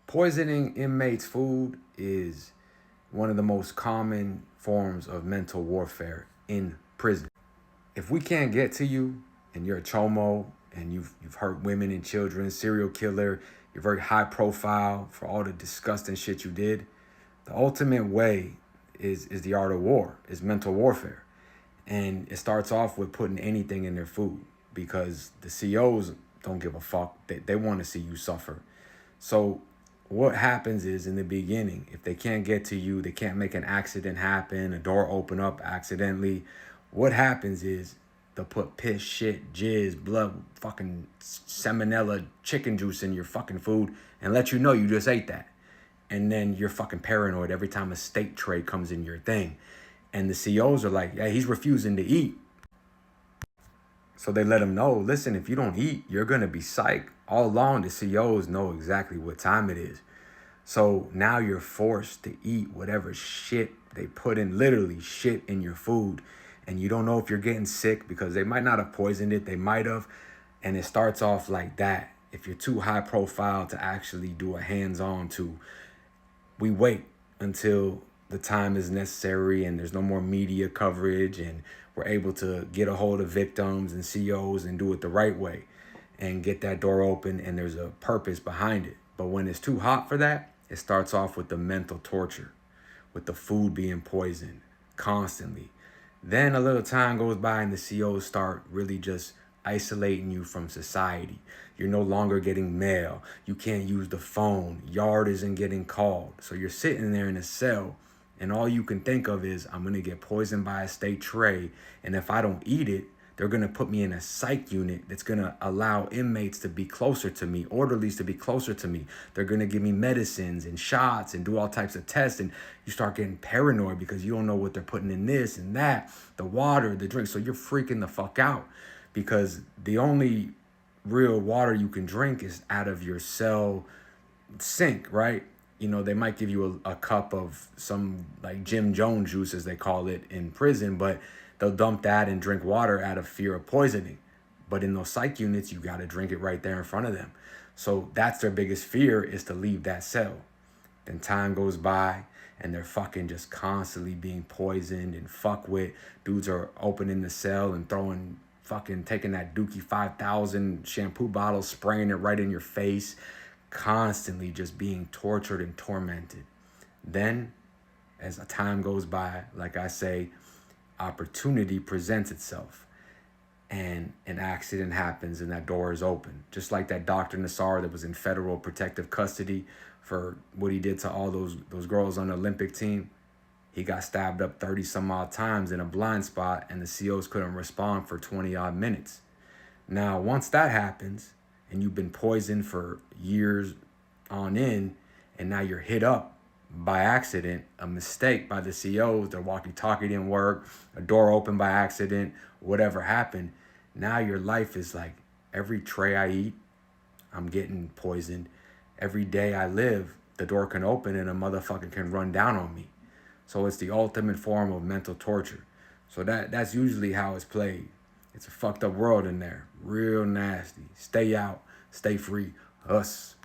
Poisoning inmates' food is one of the most common forms of mental warfare in prison. If we can't get to you and you're a chomo and you've hurt women and children, serial killer, you're very high profile for all the disgusting shit you did, the ultimate way is the art of war, is mental warfare. And it starts off with putting anything in their food because the COs don't give a fuck. They want to see you suffer. So what happens is in the beginning, if they can't get to you, they can't make an accident happen, a door open up accidentally. What happens is they'll put piss, shit, jizz, blood, fucking salmonella, chicken juice in your fucking food and let you know you just ate that. And then you're fucking paranoid every time a steak tray comes in your thing. And the COs are like, yeah, he's refusing to eat. So they let him know, listen, if you don't eat, you're going to be psyched. All along, the COs know exactly what time it is. So now you're forced to eat whatever shit they put in, literally shit in your food. And you don't know if you're getting sick because they might not have poisoned it. They might have. And it starts off like that. If you're too high profile to actually do a hands-on we wait until the time is necessary and there's no more media coverage and we're able to get a hold of victims and COs and do it the right way and get that door open and there's a purpose behind it. But when it's too hot for that, it starts off with the mental torture, with the food being poisoned constantly. Then a little time goes by and the COs start really just isolating you from society. You're no longer getting mail. You can't use the phone. Yard isn't getting called. So you're sitting there in a cell and all you can think of is, I'm going to get poisoned by a steak tray. And if I don't eat it, they're going to put me in a psych unit that's going to allow inmates to be closer to me, orderlies to be closer to me. They're going to give me medicines and shots and do all types of tests. And you start getting paranoid because you don't know what they're putting in this and that, the water, the drink. So you're freaking the fuck out because the only real water you can drink is out of your cell sink, right? You know, they might give you a cup of some like Jim Jones juice, as they call it in prison, but they'll dump that and drink water out of fear of poisoning. But in those psych units, you got to drink it right there in front of them. So that's their biggest fear, is to leave that cell. Then time goes by and they're fucking just constantly being poisoned and fucked with. Dudes are opening the cell and taking that Dookie 5000 shampoo bottle, spraying it right in your face, constantly just being tortured and tormented. Then as the time goes by, like I say, opportunity presents itself and an accident happens and that door is open. Just like that Dr. Nassar that was in federal protective custody for what he did to all those girls on the Olympic team. He got stabbed up 30 some odd times in a blind spot and the COs couldn't respond for 20 odd minutes. Now, once that happens and you've been poisoned for years on end and now you're hit up by accident, a mistake by the COs, their walkie-talkie didn't work, a door opened by accident, whatever happened, now your life is like, every tray I eat, I'm getting poisoned. Every day I live, the door can open and a motherfucker can run down on me. So it's the ultimate form of mental torture. So that's usually how it's played. It's a fucked up world in there. Real nasty. Stay out. Stay free. Us.